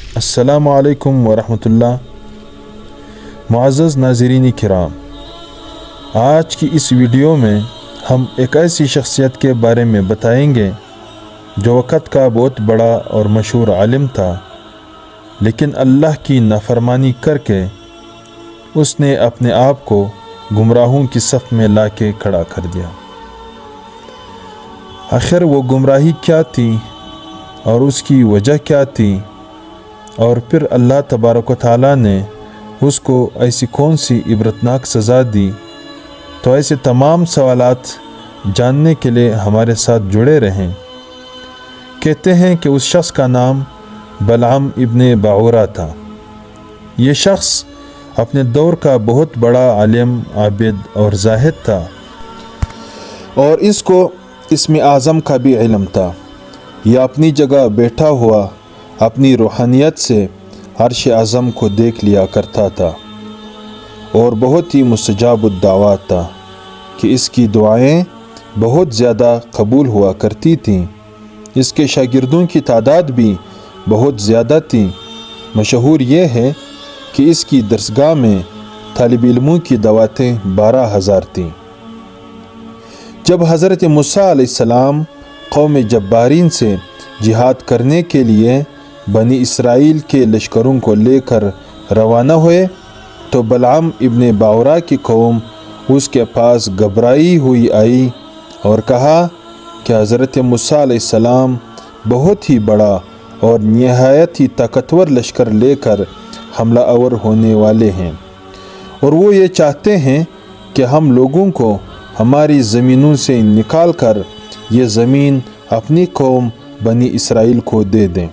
السلام علیکم ورحمۃ اللہ۔ معزز ناظرین کرام، آج کی اس ویڈیو میں ہم ایک ایسی شخصیت کے بارے میں بتائیں گے جو وقت کا بہت بڑا اور مشہور عالم تھا، لیکن اللہ کی نافرمانی کر کے اس نے اپنے آپ کو گمراہوں کی صف میں لا کے کھڑا کر دیا۔ آخر وہ گمراہی کیا تھی اور اس کی وجہ کیا تھی، اور پھر اللہ تبارک و تعالیٰ نے اس کو ایسی کون سی عبرتناک سزا دی؟ تو ایسے تمام سوالات جاننے کے لیے ہمارے ساتھ جڑے رہیں۔ کہتے ہیں کہ اس شخص کا نام بلعام ابن باعورہ تھا۔ یہ شخص اپنے دور کا بہت بڑا عالم، عابد اور زاہد تھا، اور اس کو اسم اعظم کا بھی علم تھا۔ یہ اپنی جگہ بیٹھا ہوا اپنی روحانیت سے عرش اعظم کو دیکھ لیا کرتا تھا، اور بہت ہی مستجاب الدعوات تھا کہ اس کی دعائیں بہت زیادہ قبول ہوا کرتی تھیں۔ اس کے شاگردوں کی تعداد بھی بہت زیادہ تھی۔ مشہور یہ ہے کہ اس کی درسگاہ میں طالب علموں کی دعوتیں 12,000 تھیں۔ جب حضرت موسیٰ علیہ السلام قوم جبارین سے جہاد کرنے کے لیے بنی اسرائیل کے لشکروں کو لے کر روانہ ہوئے تو بلعام ابن باعورہ کی قوم اس کے پاس گھبرائی ہوئی آئی اور کہا کہ حضرت موسیٰ علیہ السلام بہت ہی بڑا اور نہایت ہی طاقتور لشکر لے کر حملہ آور ہونے والے ہیں، اور وہ یہ چاہتے ہیں کہ ہم لوگوں کو ہماری زمینوں سے نکال کر یہ زمین اپنی قوم بنی اسرائیل کو دے دیں۔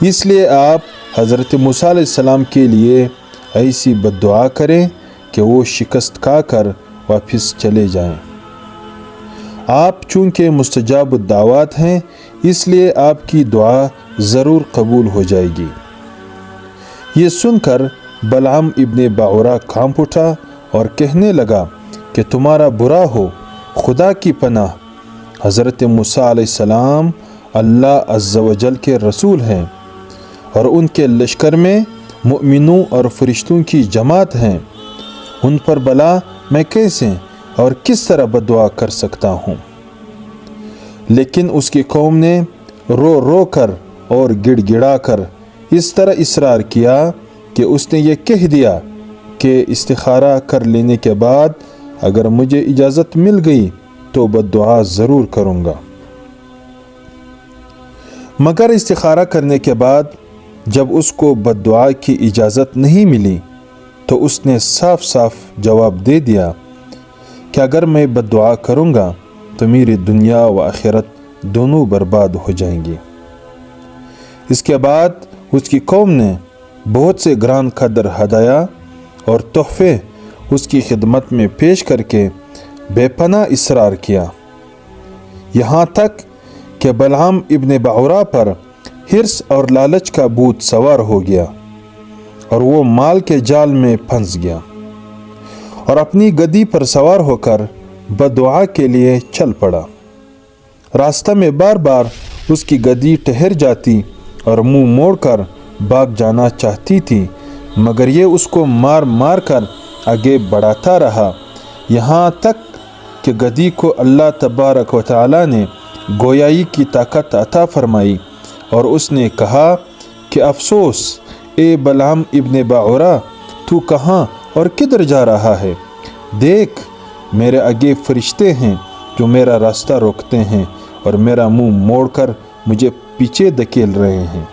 اس لیے آپ حضرت موسیٰ علیہ السلام کے لیے ایسی بد دعا کریں کہ وہ شکست کھا کر واپس چلے جائیں۔ آپ چونکہ مستجاب الدعوات ہیں، اس لیے آپ کی دعا ضرور قبول ہو جائے گی۔ یہ سن کر بلعام ابن باعورہ کانپ اٹھا اور کہنے لگا کہ تمہارا برا ہو، خدا کی پناہ، حضرت موسیٰ علیہ السلام اللہ عز و جل کے رسول ہیں، اور ان کے لشکر میں مؤمنوں اور فرشتوں کی جماعت ہیں۔ ان پر بلا میں کیسے اور کس طرح بددعا کر سکتا ہوں؟ لیکن اس کی قوم نے رو رو کر اور گڑ گڑا کر اس طرح اصرار کیا کہ اس نے یہ کہہ دیا کہ استخارہ کر لینے کے بعد اگر مجھے اجازت مل گئی تو بددعا ضرور کروں گا۔ مگر استخارہ کرنے کے بعد جب اس کو بددعا کی اجازت نہیں ملی تو اس نے صاف صاف جواب دے دیا کہ اگر میں بددعا کروں گا تو میری دنیا و آخرت دونوں برباد ہو جائیں گی۔ اس کے بعد اس کی قوم نے بہت سے گران قدر ہدایہ اور تحفے اس کی خدمت میں پیش کر کے بے پناہ اصرار کیا، یہاں تک کہ بلعام ابن باعورہ پر حرص اور لالچ کا بھوت سوار ہو گیا، اور وہ مال کے جال میں پھنس گیا اور اپنی گدی پر سوار ہو کر بددعا کے لیے چل پڑا۔ راستہ میں بار بار اس کی گدی ٹھہر جاتی اور منہ موڑ کر بھاگ جانا چاہتی تھی، مگر یہ اس کو مار مار کر آگے بڑھاتا رہا، یہاں تک کہ گدی کو اللہ تبارک و تعالیٰ نے گویائی کی طاقت عطا فرمائی، اور اس نے کہا کہ افسوس اے بلعام ابن باعورہ، تو کہاں اور کدھر جا رہا ہے؟ دیکھ، میرے آگے فرشتے ہیں جو میرا راستہ روکتے ہیں اور میرا منہ موڑ کر مجھے پیچھے دھکیل رہے ہیں۔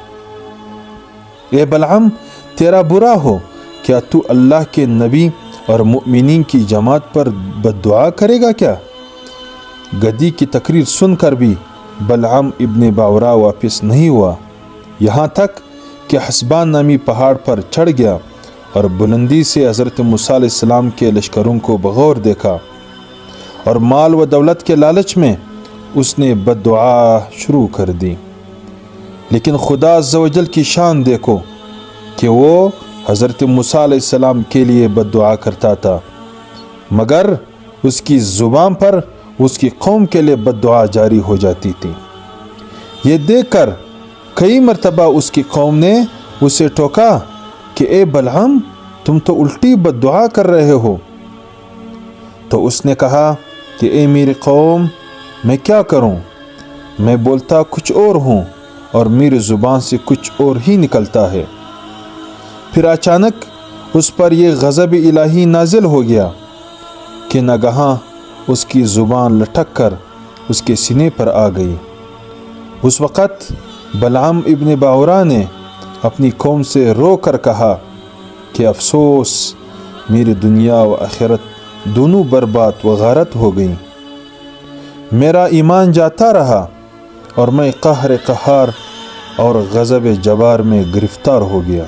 اے بلعام، تیرا برا ہو، کیا تو اللہ کے نبی اور مؤمنین کی جماعت پر بددعا کرے گا کیا؟ گدی کی تقریر سن کر بھی بلعام ابن باعورہ واپس نہیں ہوا، یہاں تک کہ حسبان نامی پہاڑ پر چڑھ گیا اور بلندی سے حضرت موسیٰ علیہ السلام کے لشکروں کو بغور دیکھا، اور مال و دولت کے لالچ میں اس نے بددعا شروع کر دی۔ لیکن خدا عز و جل کی شان دیکھو کہ وہ حضرت موسیٰ علیہ السلام کے لیے بددعا کرتا تھا، مگر اس کی زبان پر اس کی قوم کے لیے بددعا جاری ہو جاتی تھی۔ یہ دیکھ کر کئی مرتبہ اس کی قوم نے اسے ٹوکا کہ اے بلعام، تم تو الٹی بد دعا کر رہے ہو۔ تو اس نے کہا کہ اے میری قوم، میں کیا کروں؟ میں بولتا کچھ اور ہوں اور میری زبان سے کچھ اور ہی نکلتا ہے۔ پھر اچانک اس پر یہ غضب الہی نازل ہو گیا کہ ناگہاں اس کی زبان لٹک کر اس کے سینے پر آ گئی۔ اس وقت بلعام ابن باورا نے اپنی قوم سے رو کر کہا کہ افسوس، میری دنیا و آخرت دونوں برباد و غارت ہو گئیں۔ میرا ایمان جاتا رہا اور میں قہر قہار اور غضب جبار میں گرفتار ہو گیا۔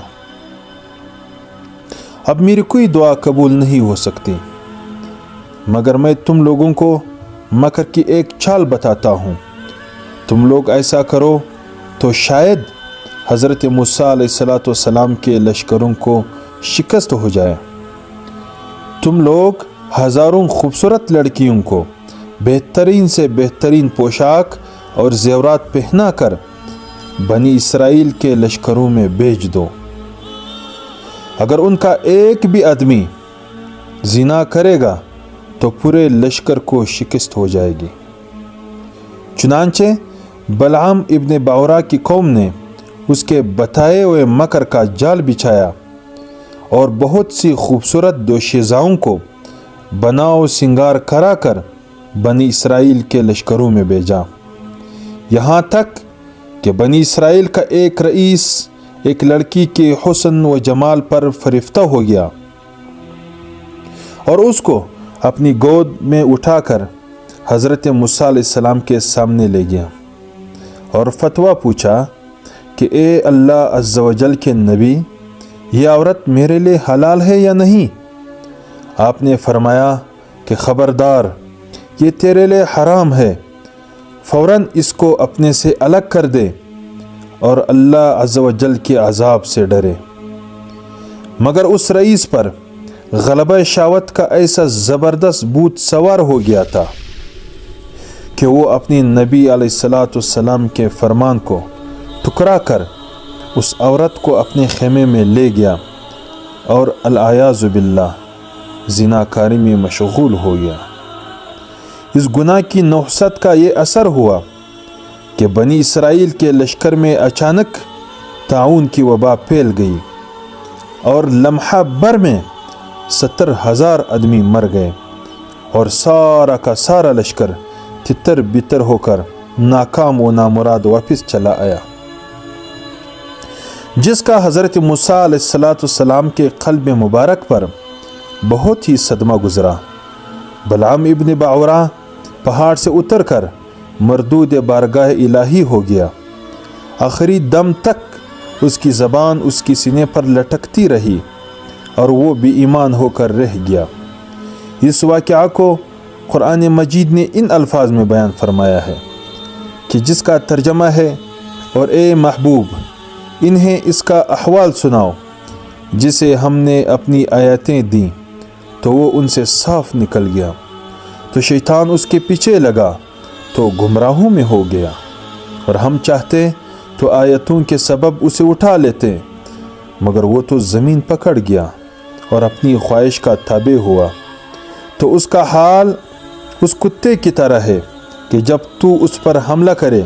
اب میری کوئی دعا قبول نہیں ہو سکتی، مگر میں تم لوگوں کو مکر کی ایک چال بتاتا ہوں۔ تم لوگ ایسا کرو تو شاید حضرت موسیٰ علیہ السلام کے لشکروں کو شکست ہو جائے۔ تم لوگ ہزاروں خوبصورت لڑکیوں کو بہترین سے بہترین پوشاک اور زیورات پہنا کر بنی اسرائیل کے لشکروں میں بھیج دو۔ اگر ان کا ایک بھی آدمی زنا کرے گا تو پورے لشکر کو شکست ہو جائے گی۔ چنانچہ بلعام ابن باورا کی قوم نے اس کے بتائے ہوئے مکر کا جال بچھایا اور بہت سی خوبصورت دوشیزاؤں کو بناؤ سنگار کرا کر بنی اسرائیل کے لشکروں میں بھیجا، یہاں تک کہ بنی اسرائیل کا ایک رئیس ایک لڑکی کے حسن و جمال پر فریفتہ ہو گیا اور اس کو اپنی گود میں اٹھا کر حضرت موسیٰ علیہ السلام کے سامنے لے گیا اور فتویٰ پوچھا کہ اے اللہ عز و جل کے نبی، یہ عورت میرے لیے حلال ہے یا نہیں؟ آپ نے فرمایا کہ خبردار، یہ تیرے لیے حرام ہے، فوراً اس کو اپنے سے الگ کر دے اور اللہ عز و جل کے عذاب سے ڈرے۔ مگر اس رئیس پر غلبہ شہوت کا ایسا زبردست بھوت سوار ہو گیا تھا کہ وہ اپنی نبی علیہ السلام کے فرمان کو ٹھکرا کر اس عورت کو اپنے خیمے میں لے گیا اور العیاذ باللہ زناکاری میں مشغول ہو گیا۔ اس گناہ کی نحوست کا یہ اثر ہوا کہ بنی اسرائیل کے لشکر میں اچانک طاعون کی وبا پھیل گئی اور لمحہ بھر میں 70,000 آدمی مر گئے اور سارا کا سارا لشکر تتر بتر ہو کر ناکام و نامراد واپس چلا آیا، جس کا حضرت موسیٰ علیہ السلام کے قلب مبارک پر بہت ہی صدمہ گزرا۔ بلعام ابن باورا پہاڑ سے اتر کر مردود بارگاہ الہی ہو گیا۔ آخری دم تک اس کی زبان اس کی سینے پر لٹکتی رہی اور وہ بے ایمان ہو کر رہ گیا۔ اس واقعہ کو قرآن مجید نے ان الفاظ میں بیان فرمایا ہے کہ جس کا ترجمہ ہے، اور اے محبوب، انہیں اس کا احوال سناؤ جسے ہم نے اپنی آیتیں دیں تو وہ ان سے صاف نکل گیا، تو شیطان اس کے پیچھے لگا تو گمراہوں میں ہو گیا، اور ہم چاہتے تو آیتوں کے سبب اسے اٹھا لیتے، مگر وہ تو زمین پکڑ گیا اور اپنی خواہش کا تابع ہوا۔ تو اس کا حال اس کتے کی طرح ہے کہ جب تو اس پر حملہ کرے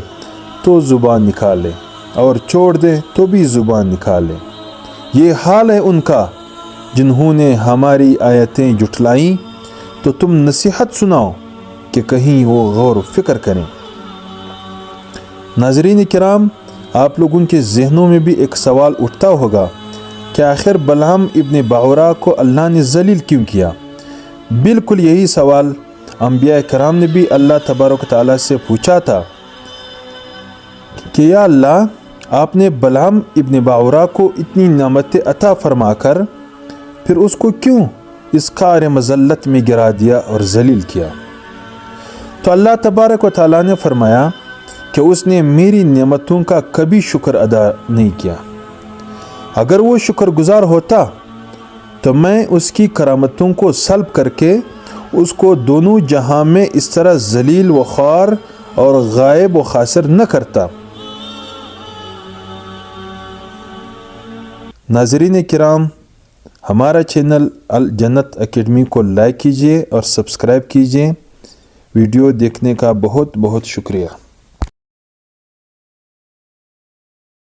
تو زبان نکالے اور چھوڑ دے تو بھی زبان نکالے۔ یہ حال ہے ان کا جنہوں نے ہماری آیتیں جھٹلائیں، تو تم نصیحت سناؤ کہ کہیں وہ غور و فکر کریں۔ ناظرین کرام، آپ لوگوں کے ذہنوں میں بھی ایک سوال اٹھتا ہوگا کہ آخر بلعام ابن باورا کو اللہ نے ذلیل کیوں کیا؟ بالکل یہی سوال انبیاء کرام نے بھی اللہ تبارک و تعالیٰ سے پوچھا تھا کہ یا اللہ، آپ نے بلعام ابن باورا کو اتنی نعمتیں عطا فرما کر پھر اس کو کیوں اس قعر مذلت میں گرا دیا اور ذلیل کیا؟ تو اللہ تبارک و تعالیٰ نے فرمایا کہ اس نے میری نعمتوں کا کبھی شکر ادا نہیں کیا۔ اگر وہ شکر گزار ہوتا تو میں اس کی کرامتوں کو سلب کر کے اس کو دونوں جہاں میں اس طرح ذلیل و خوار اور غائب و خاسر نہ کرتا۔ ناظرین کرام، ہمارا چینل الجنت اکیڈمی کو لائک کیجیے اور سبسکرائب کیجیے۔ ویڈیو دیکھنے کا بہت بہت شکریہ۔